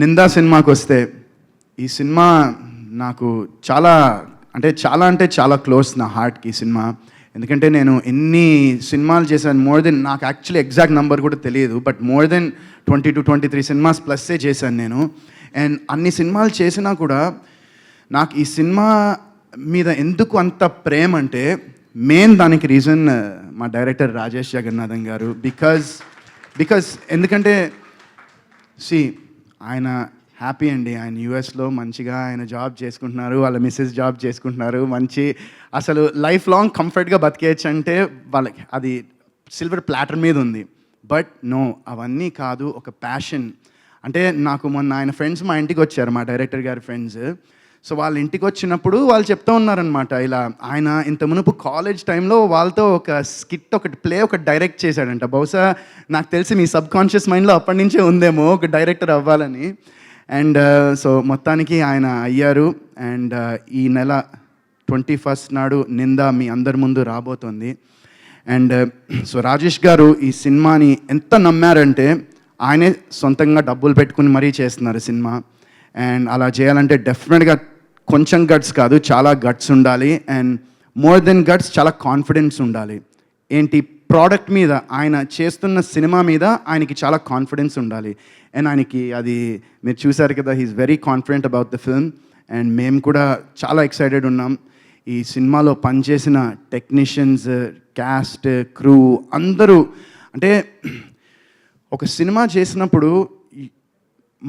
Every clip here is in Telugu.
నిందా సినిమాకి వస్తే ఈ సినిమా నాకు చాలా క్లోజ్ నా హార్ట్కి ఈ సినిమా. ఎందుకంటే నేను ఎన్ని సినిమాలు చేశాను, మోర్ దెన్, నాకు యాక్చువల్లీ ఎగ్జాక్ట్ నెంబర్ కూడా తెలియదు, బట్ మోర్ దెన్ 22-23 సినిమాస్ ప్లస్సే చేశాను నేను. అండ్ అన్ని సినిమాలు చేసినా కూడా నాకు ఈ సినిమా మీద ఎందుకు అంత ప్రేమ అంటే మెయిన్ దానికి రీజన్ మా డైరెక్టర్ రాజేష్ జగన్నాథన్ గారు. బికాజ్ ఎందుకంటే ఆయన హ్యాపీ అండి, ఆయన యూఎస్లో మంచిగా ఆయన జాబ్ చేసుకుంటున్నారు, వాళ్ళ మిస్సెస్ జాబ్ చేసుకుంటున్నారు, అసలు లైఫ్ లాంగ్ కంఫర్ట్గా బతికేయచ్చు అంటే వాళ్ళకి అది సిల్వర్ ప్లాటర్ మీద ఉంది. బట్ నో, అవన్నీ కాదు, ఒక ప్యాషన్. అంటే నాకు మొన్న ఆయన ఫ్రెండ్స్ మా ఇంటికి వచ్చారు, మా డైరెక్టర్ గారి ఫ్రెండ్స్. సో వాళ్ళ ఇంటికి వచ్చినప్పుడు వాళ్ళు చెప్తూ ఉన్నారనమాట, ఇలా ఆయన ఇంత మునుపు కాలేజ్ టైంలో వాళ్ళతో ఒక స్కిట్ ఒకటి డైరెక్ట్ చేశాడంట. బహుశా నాకు తెలిసి మీ సబ్ కాన్షియస్ మైండ్లో అప్పటి నుంచే ఉందేమో ఒక డైరెక్టర్ అవ్వాలని. అండ్ సో మొత్తానికి ఆయన అయ్యారు. అండ్ ఈ నెల 21 నాడు నిందా మీ అందరి ముందు రాబోతోంది. అండ్ సో రాజేష్ గారు ఈ సినిమాని ఎంత నమ్మారంటే ఆయనే సొంతంగా డబ్బులు పెట్టుకుని మరీ చేస్తున్నారు సినిమా. అండ్ అలా చేయాలంటే డెఫినెట్గా కొంచెం గట్స్ కాదు, చాలా గట్స్ ఉండాలి. అండ్ మోర్ దెన్ గట్స్, చాలా కాన్ఫిడెన్స్ ఉండాలి. ఏంటి, ప్రోడక్ట్ మీద, ఆయన చేస్తున్న సినిమా మీద ఆయనకి చాలా కాన్ఫిడెన్స్ ఉండాలి. అండ్ ఆయనకి అది మీరు చూశారు కదా, he's very confident about the film. And మేము కూడా చాలా ఎక్సైటెడ్ ఉన్నాం. ఈ సినిమాలో పనిచేసిన టెక్నీషియన్స్, క్యాస్ట్, క్రూ అందరూ, అంటే ఒక సినిమా చేసినప్పుడు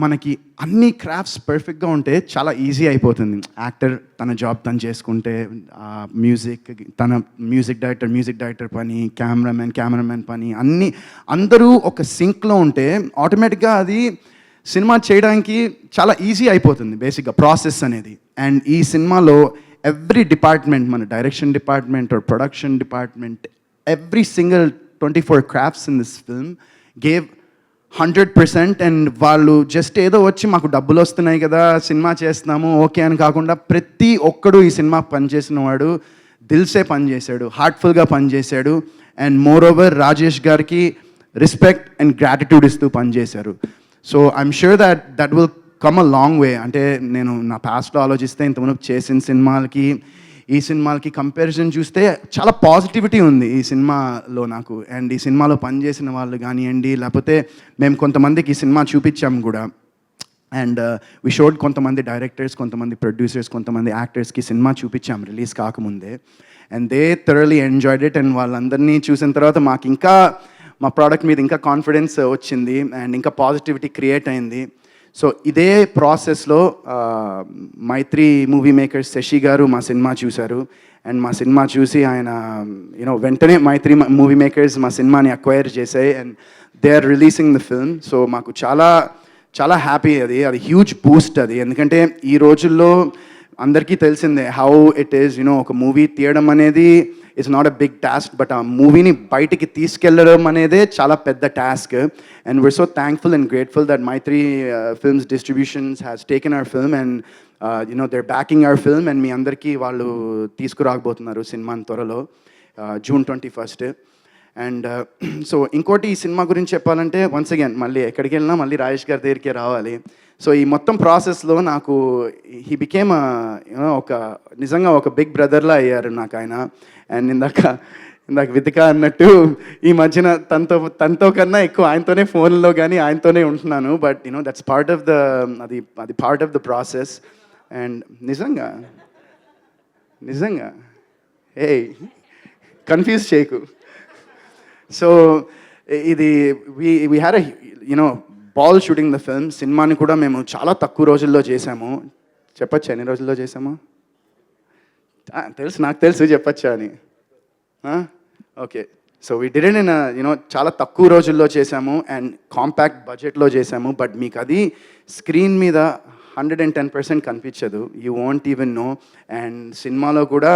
మనకి అన్ని క్రాఫ్ట్స్ పర్ఫెక్ట్గా ఉంటే చాలా ఈజీ అయిపోతుంది. యాక్టర్ తన జాబ్ తను చేసుకుంటే, మ్యూజిక్ డైరెక్టర్ పని, కెమెరామెన్ పని, అందరూ ఒక సింక్లో ఉంటే ఆటోమేటిక్గా అది సినిమా చేయడానికి చాలా ఈజీ అయిపోతుంది బేసిక్గా ప్రాసెస్ అనేది. అండ్ ఈ సినిమాలో ఎవ్రీ డిపార్ట్మెంట్, మన direction department or production department, every single 24 crafts in this film gave 100%. And వాళ్ళు జస్ట్ ఏదో వచ్చి మాకు డబ్బులు వస్తున్నాయి కదా సినిమా చేస్తున్నాము ఓకే అని కాకుండా, ప్రతి ఒక్కడు ఈ సినిమా పనిచేసిన వాడు దిల్సే పనిచేశాడు, హార్ట్ఫుల్గా పనిచేశాడు. అండ్ మోర్ ఓవర్ రాజేష్ గారికి రెస్పెక్ట్ అండ్ గ్రాటిట్యూడ్ ఇస్తూ పనిచేశారు. So I'm sure that will come a long way. అంటే నేను నా పాస్ట్లో ఆలోచిస్తే ఇంతకుముందు చేసిన సినిమాలకి ఈ సినిమాలకి కంపారిజన్ చూస్తే చాలా పాజిటివిటీ ఉంది ఈ సినిమాలో నాకు. అండ్ ఈ సినిమాలో పనిచేసిన వాళ్ళు కానివ్వండి, లేకపోతే మేము కొంతమందికి ఈ సినిమా చూపించాము కూడా. అండ్ వి షోడ్ కొంతమంది డైరెక్టర్స్, కొంతమంది ప్రొడ్యూసర్స్, కొంతమంది యాక్టర్స్కి సినిమా చూపించాము రిలీజ్ కాకముందే. And they thoroughly enjoyed it. And వాళ్ళందరినీ చూసిన తర్వాత మాకు ఇంకా మా ప్రోడక్ట్ మీద ఇంకా కాన్ఫిడెన్స్ వచ్చింది అండ్ ఇంకా పాజిటివిటీ క్రియేట్ అయింది. సో ఇదే ప్రాసెస్లో మైత్రి మూవీ మేకర్స్ శశి గారు మా సినిమా చూశారు. అండ్ మా సినిమా చూసి ఆయన వెంటనే మైత్రి మూవీ మేకర్స్ మా సినిమాని అక్వైర్ చేశాయి. And they are releasing the film. So మాకు చాలా చాలా హ్యాపీ, అది హ్యూజ్ బూస్ట్ అది. ఎందుకంటే ఈ రోజుల్లో అందరికీ తెలిసిందే హౌ ఇట్ ఈస్, ఒక మూవీ తీయడం అనేది it's not a big task, but ఆ మూవీని బయటికి తీసుకెళ్ళడం అనేదే చాలా పెద్ద task. And we are so thankful and grateful that Mythri films distributions has taken our film and they're backing our film. And మీ అందరికీ వాళ్ళు తీసుకురాకపోతున్నారు సినిమాని త్వరలో, June 21. అండ్ సో ఇంకోటి ఈ సినిమా గురించి చెప్పాలంటే, వన్స్ అగైన్ మళ్ళీ ఎక్కడికి వెళ్ళినా మళ్ళీ రాజేష్ గారి దగ్గరికే రావాలి. సో ఈ మొత్తం ప్రాసెస్లో నాకు హీ బికేమ్ నిజంగా ఒక బిగ్ బ్రదర్లా అయ్యారు నాకు ఆయన. అండ్ ఇందాక వితిక అన్నట్టు ఈ మధ్యన తనతో కన్నా ఎక్కువ ఆయనతోనే ఫోన్లో కానీ ఆయనతోనే ఉంటున్నాను. బట్ దట్స్ పార్ట్ ఆఫ్ అది part of the process. And నిజంగా కన్ఫ్యూజ్ చేయకు. సో ఇది we had ball shooting the film. సినిమాని కూడా మేము చాలా తక్కువ రోజుల్లో చేసాము. చెప్పచ్చా ఎన్ని రోజుల్లో చేసాము? నాకు తెలుసు చెప్పచ్చా అని. Okay, so we did in చాలా తక్కువ రోజుల్లో చేసాము అండ్ కాంపాక్ట్ బడ్జెట్లో చేసాము. బట్ మీకు అది స్క్రీన్ మీద 110% కనిపించదు, you won't even know. And సినిమాలో కూడా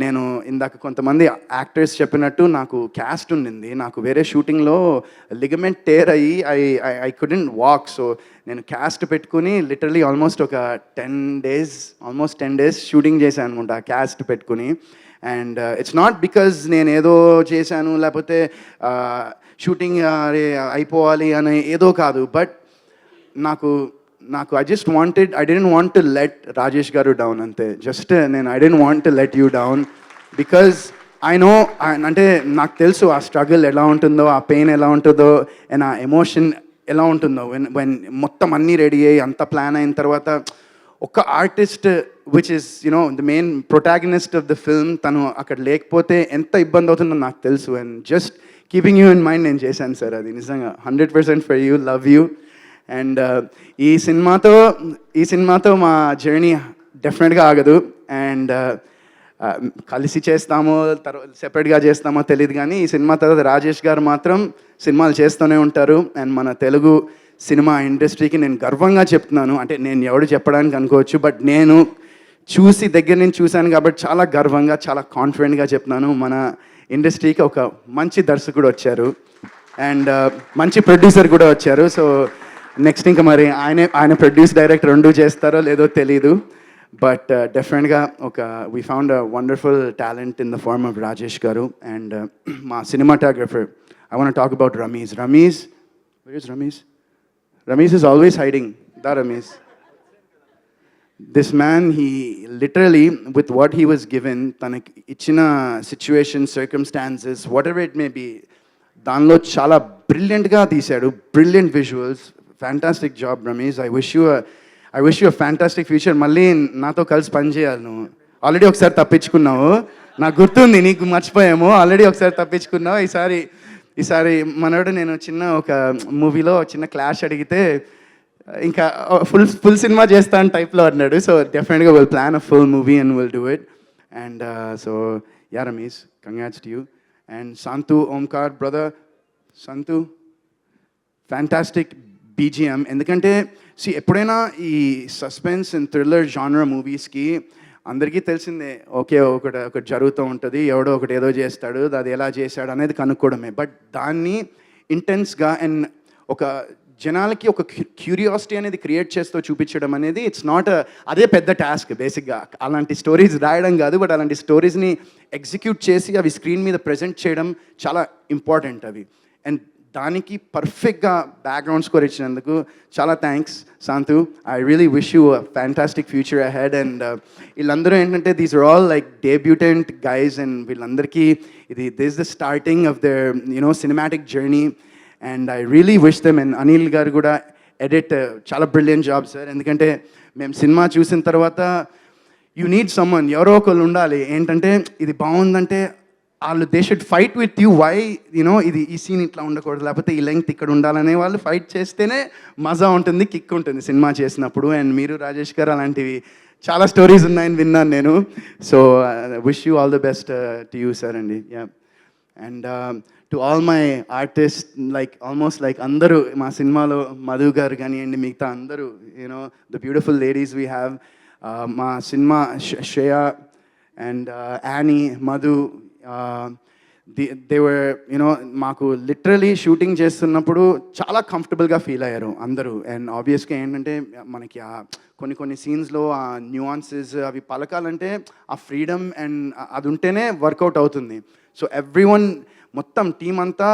నేను ఇందాక కొంతమంది యాక్టర్స్ చెప్పినట్టు నాకు క్యాస్ట్ ఉండింది. నాకు వేరే షూటింగ్లో లిగమెంట్ టేర్ అయ్యి ఐ కుడెంట్ వాక్. సో నేను క్యాస్ట్ పెట్టుకుని లిటరలీ ఆల్మోస్ట్ ఒక 10 days షూటింగ్ చేశాను అనుకుంటా క్యాస్ట్ పెట్టుకుని. అండ్ ఇట్స్ నాట్ బికాజ్ నేను ఏదో చేశాను లేకపోతే షూటింగ్ అయిపోవాలి అని ఏదో కాదు, బట్ నాకు నాకు I don't want to let Rajesh garu down అంతే. జస్ట్ నేను I don't want to let you down because I know, అంటే నాకు తెలుసు ఆ స్ట్రగుల్ ఎలా ఉంటుందో, ఆ పెయిన్ ఎలా ఉంటుందో, అండ్ ఆ ఎమోషన్ ఎలా ఉంటుందో వెన్ మొత్తం అన్నీ రెడీ అయ్యి అంత ప్లాన్ అయిన తర్వాత ఒక artist which is you know the main protagonist of the film తను అక్కడ లేకపోతే ఎంత ఇబ్బంది అవుతుందో నాకు తెలుసు. And just keeping you in mind నేను చేశాను సార్ అది నిజంగా 100% for you, love you. And ఈ సినిమాతో మా జర్నీ డెఫినెట్గా ఆగదు. అండ్ కలిసి చేస్తామో తర్వాత సెపరేట్గా చేస్తామో తెలియదు, కానీ ఈ సినిమా తర్వాత రాజేష్ గారు మాత్రం సినిమాలు చేస్తూనే ఉంటారు. అండ్ మన తెలుగు సినిమా ఇండస్ట్రీకి నేను గర్వంగా చెప్తున్నాను, అంటే నేను ఎవడు చెప్పడానికి అనుకోవచ్చు, బట్ నేను దగ్గర నుంచి చూశాను కాబట్టి చాలా గర్వంగా చాలా కాన్ఫిడెంట్గా చెప్తున్నాను, మన ఇండస్ట్రీకి ఒక మంచి దర్శకుడు వచ్చారు అండ్ మంచి ప్రొడ్యూసర్ కూడా వచ్చారు. సో నెక్స్ట్ ఇంకా మరి ఆయన ప్రొడ్యూస్ డైరెక్ట్ రెండు చేస్తారో లేదో తెలీదు, బట్ డెఫినెట్గా we found a wonderful talent in the form of Rajesh garu. And మా cinematographer, I want talk about Ramesh. Where is Ramesh? Ramesh is always hiding. Ramesh. This man, he literally, with what he was given, తనకి ఇచ్చిన situation, circumstances, whatever it may be, దానిలో చాలా బ్రిలియంట్గా తీశాడు. Brilliant visuals, fantastic job Ramesh. I wish you a fantastic future. మళ్ళీ నాతో కలిసి పనిచేయాలి. నువ్వు ఆల్రెడీ ఒకసారి తప్పించుకున్నావు, నాకు గుర్తుంది, నీకు మర్చిపోయాము. ఆల్రెడీ ఒకసారి తప్పించుకున్నావు. ఈసారి మనోడు నేను చిన్న ఒక మూవీలో చిన్న క్లాష్ అడిగితే ఇంకా ఫుల్ సినిమా చేస్తాను టైప్లో అన్నాడు. సో డెఫినెట్గా will plan a full movie and will do it. And so yeah Ramesh, congrats to you. And Santhu Omkar brother, Santhu fantastic BGM. ఎందుకంటే ఎప్పుడైనా ఈ సస్పెన్స్ అండ్ థ్రిల్లర్ జానర్ మూవీస్కి అందరికీ తెలిసిందే, ఒకటి జరుగుతూ ఉంటుంది, ఎవడో ఒకటి ఏదో చేస్తాడు, అది ఎలా చేశాడు అనేది కనుక్కోవడమే. బట్ దాన్ని ఇంటెన్స్గా అండ్ ఒక జనాలకి ఒక క్యూరియాసిటీ అనేది క్రియేట్ చేస్తూ చూపించడం అనేది అదే పెద్ద టాస్క్ బేసిక్గా. అలాంటి స్టోరీస్ రాయడం కాదు, బట్ అలాంటి స్టోరీస్ని ఎగ్జిక్యూట్ చేసి అవి స్క్రీన్ మీద ప్రజెంట్ చేయడం చాలా ఇంపార్టెంట్ అవి. అండ్ దానికి పర్ఫెక్ట్గా బ్యాక్గ్రౌండ్ స్కోర్ ఇచ్చినందుకు చాలా thanks Shantu. I really wish you a fantastic future ahead. And వీళ్ళందరూ ఏంటంటే these are all like debutant guys, and వీళ్ళందరికీ this the starting of their cinematic journey. And I really wish them. And Anil garu కూడా ఎడిట్ చాలా బ్రిలియంట్ జాబ్ సార్. ఎందుకంటే మేము సినిమా చూసిన తర్వాత యూ నీడ్ సమ్మన్, ఎవరో ఒకళ్ళు ఉండాలి. ఏంటంటే ఇది బాగుందంటే they should fight with you. Why ఈ సీన్ ఇట్లా ఉండకూడదు, లేకపోతే ఈ లెంగ్త్ ఇక్కడ ఉండాలనే వాళ్ళు ఫైట్ చేస్తేనే మజా ఉంటుంది, కిక్ ఉంటుంది సినిమా చేసినప్పుడు. అండ్ మీరు రాజేష్ గారు అలాంటివి చాలా స్టోరీస్ ఉన్నాయని విన్నాను నేను. So wish you all the best to you sir అండి. Ya. And to all my artist, almost అందరూ మా సినిమాలో మధు గారు కానివ్వండి, మిగతా అందరూ the beautiful ladies we have. మా cinema Shreya and Annie, Madhu, they were మాకు లిటరలీ షూటింగ్ చేస్తున్నప్పుడు చాలా కంఫర్టబుల్గా ఫీల్ అయ్యారు అందరూ. అండ్ ఆబ్వియస్గా ఏంటంటే మనకి కొన్ని సీన్స్లో ఆ న్యూఆన్సెస్ అవి పలకాలంటే ఆ ఫ్రీడమ్ అండ్ అది ఉంటేనే వర్కౌట్ అవుతుంది. సో ఎవ్రీవన్, మొత్తం టీం అంతా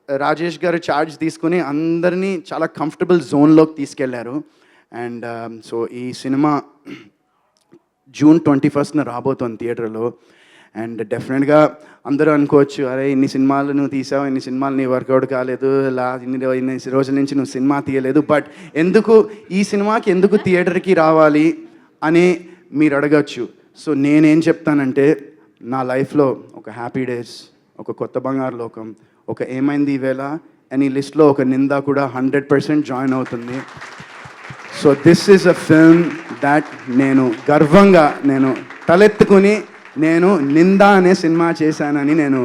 రాజేష్ గారు ఛార్జ్ తీసుకుని అందరినీ చాలా కంఫర్టబుల్ జోన్లోకి తీసుకెళ్లారు. అండ్ సో ఈ సినిమా June 21st రాబోతోంది థియేటర్లో. అండ్ డెఫినెట్గా అందరూ అనుకోవచ్చు, అరే ఇన్ని సినిమాలు నువ్వు తీసావు, ఇన్ని సినిమాలు నీ వర్కౌట్ కాలేదు, ఇన్ని రోజుల నుంచి నువ్వు సినిమా తీయలేదు, బట్ ఈ సినిమాకి ఎందుకు థియేటర్కి రావాలి అని మీరు అడగచ్చు. సో నేనేం చెప్తానంటే, నా లైఫ్లో ఒక హ్యాపీ డేస్, ఒక కొత్త బంగారు లోకం, ఒక ఏమైంది ఈవేళ అని లిస్ట్లో ఒక నింద కూడా 100% జాయిన్ అవుతుంది. So this is a film that నేను గర్వంగా తలెత్తుకుని నింద అనే సినిమా చేశానని నేను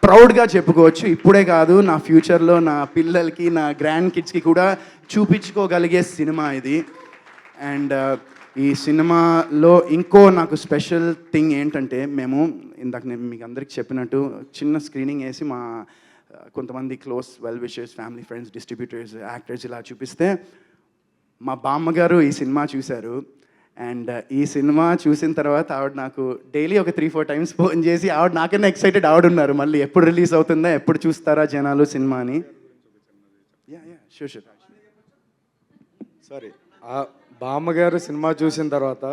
ప్రౌడ్గా చెప్పుకోవచ్చు. ఇప్పుడే కాదు, నా ఫ్యూచర్లో నా పిల్లలకి, నా గ్రాండ్ కిడ్స్కి కూడా చూపించుకోగలిగే సినిమా ఇది. అండ్ ఈ సినిమాలో ఇంకో నాకు స్పెషల్ థింగ్ ఏంటంటే, ఇందాక నేను మీకు అందరికీ చెప్పినట్టు చిన్న స్క్రీనింగ్ వేసి మా కొంతమంది close well wishers, family friends, distributors, actors ఇలా చూపిస్తే మా బామ్మగారు ఈ సినిమా చూశారు. అండ్ ఈ సినిమా చూసిన తర్వాత ఆవిడ నాకు డైలీ ఒక 3-4 టైమ్స్ ఫోన్ చేసి ఆవిడ నాకన్నా ఎక్సైటెడ్ ఆవిడ ఉన్నారు, మళ్ళీ ఎప్పుడు రిలీజ్ అవుతుందా, ఎప్పుడు చూస్తారా జనాలు సినిమా అని. Sure sorry. ఆ బామ్మగారు సినిమా చూసిన తర్వాత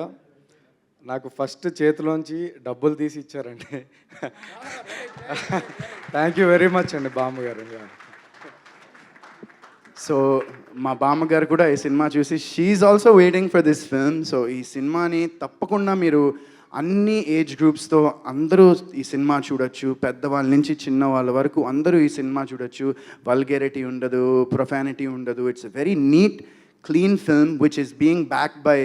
నాకు ఫస్ట్ చేతిలోంచి డబ్బులు తీసి ఇచ్చారండి. థ్యాంక్ యూ వెరీ మచ్ అండి బామ్మగారు. సో మా బామ్మగారు కూడా ఈ సినిమా చూసి she also waiting for this film. So ఈ సినిమాని తప్పకుండా మీరు అన్ని ఏజ్ గ్రూప్స్తో అందరూ ఈ సినిమా చూడొచ్చు. పెద్దవాళ్ళ నుంచి చిన్న వాళ్ళ వరకు అందరూ ఈ సినిమా చూడొచ్చు. వల్గేరిటీ ఉండదు, ప్రొఫానిటీ ఉండదు. It's a very neat clean film which is being backed by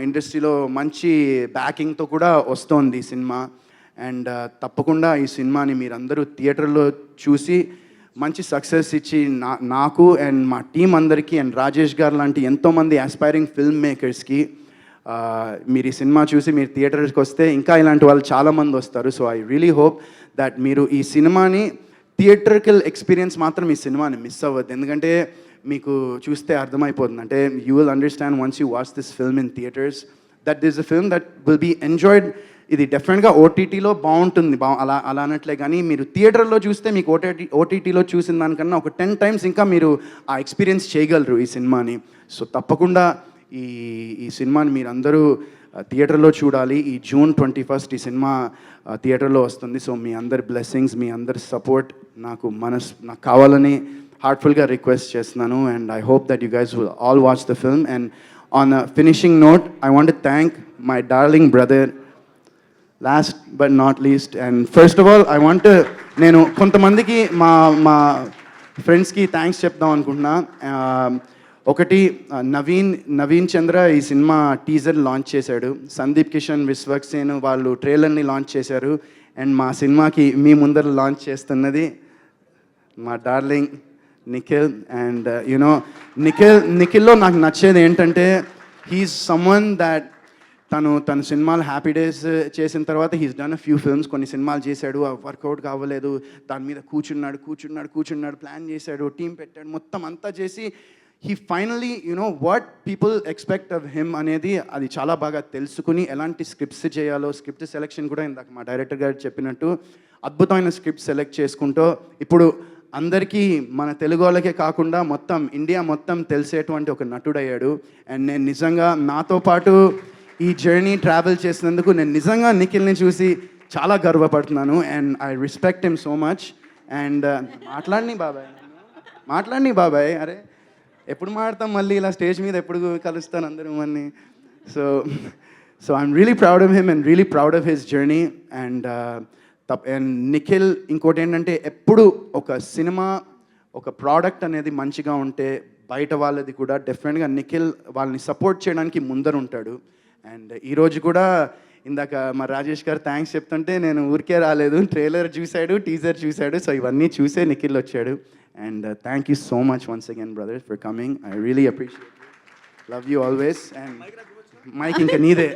ఇండస్ట్రీలో మంచి బ్యాకింగ్తో కూడా వస్తోంది ఈ సినిమా. అండ్ తప్పకుండా ఈ సినిమాని మీరందరూ థియేటర్లో చూసి మంచి సక్సెస్ ఇచ్చి నాకు అండ్ మా టీం అందరికీ అండ్ రాజేష్ గారు లాంటి ఎంతోమంది ఆస్పైరింగ్ ఫిల్మ్ మేకర్స్కి మీరు ఈ సినిమా చూసి మీరు థియేటర్కి వస్తే ఇంకా ఇలాంటి వాళ్ళు చాలామంది వస్తారు. So I really hope that మీరు ఈ సినిమాని థియేటర్కల్ ఎక్స్పీరియన్స్ మాత్రం ఈ సినిమాని మిస్ అవ్వద్దు. ఎందుకంటే మీకు చూస్తే అర్థమైపోతుంది. అంటే you will understand once you watch this film in theatres that this a film that will be enjoyed. ఇది డెఫినెట్గా ఓటీటీలో బాగుంటుంది, అలా అనట్లే. కానీ మీరు థియేటర్లో చూస్తే మీకు ఓటీటీలో చూసిన దానికన్నా ఒక 10 times ఇంకా మీరు ఆ ఎక్స్పీరియన్స్ చేయగలరు ఈ సినిమాని. సో తప్పకుండా ఈ సినిమాని మీరందరూ థియేటర్లో చూడాలి. ఈ June 21st ఈ సినిమా థియేటర్లో వస్తుంది. సో మీ అందరి బ్లెస్సింగ్స్, మీ అందరి సపోర్ట్ నాకు కావాలని హార్ట్ఫుల్గా రిక్వెస్ట్ చేస్తున్నాను. And I hope that you guys will all watch the film. And on a finishing note I want to thank my darling brother last but not least. And first of all నేను కొంతమందికి మా ఫ్రెండ్స్కి థ్యాంక్స్ చెప్దాం అనుకుంటున్నా. ఒకటి నవీన్ చంద్ర ఈ సినిమా టీజర్ లాంచ్ చేశాడు. సందీప్ కిషన్, విశ్వక్సేన్ వాళ్ళు ట్రైలర్ని లాంచ్ చేశారు. అండ్ మా సినిమాకి మీ ముందర లాంచ్ చేస్తున్నది మా డార్లింగ్ నిఖిల్. అండ్ నిఖిల్లో నాకు నచ్చేది ఏంటంటే హీఈస్ సమ్వన్ దాట్ తన సినిమాలు హ్యాపీ డేస్ చేసిన తర్వాత he's done a few films. కొన్ని సినిమాలు చేశాడు, వర్కౌట్ కావలేదు, దాని మీద కూర్చున్నాడు, ప్లాన్ చేశాడు, టీం పెట్టాడు, మొత్తం అంతా చేసి he finally what people expect of him అనేది అది చాలా బాగా తెలుసుకుని ఎలాంటి స్క్రిప్ట్స్ చేయాలో, స్క్రిప్ట్ సెలెక్షన్ కూడా ఇందాక మా డైరెక్టర్ గారు చెప్పినట్టు అద్భుతమైన స్క్రిప్ట్ సెలెక్ట్ చేసుకుంటూ ఇప్పుడు అందరికీ మన తెలుగు వాళ్ళకే కాకుండా మొత్తం ఇండియా మొత్తం తెలిసేటువంటి ఒక నటుడయ్యాడు. అండ్ నేను నిజంగా నాతో పాటు ఈ జర్నీ ట్రావెల్ చేసినందుకు నేను నిజంగా నిఖిల్ని చూసి చాలా గర్వపడుతున్నాను. And I respect him so much. And మాట్లాడిని బాబాయ్ అరే ఎప్పుడు మాడతాం మళ్ళీ ఇలా స్టేజ్ మీద ఎప్పుడు కలుస్తాను అందరూ మన్ని. So I'm really proud of him and really proud of his journey. And Nikhil ఇంకోటి ఏంటంటే ఎప్పుడు ఒక సినిమా ఒక ప్రోడక్ట్ అనేది మంచిగా ఉంటే బయట వాళ్ళది కూడా డెఫినెట్గా నిఖిల్ వాళ్ళని సపోర్ట్ చేయడానికి ముందర ఉంటాడు. అండ్ ఈరోజు కూడా ఇందాక మా రాజేష్ గారు థ్యాంక్స్ చెప్తుంటే నేను ఊరికే రాలేదు, ట్రైలర్ చూశాడు, టీజర్ చూశాడు. సో ఇవన్నీ చూసే నిఖిల్ వచ్చాడు. And thank you so much once again brother for coming. I really appreciate, love you always. And mike ఇంకా నీదే.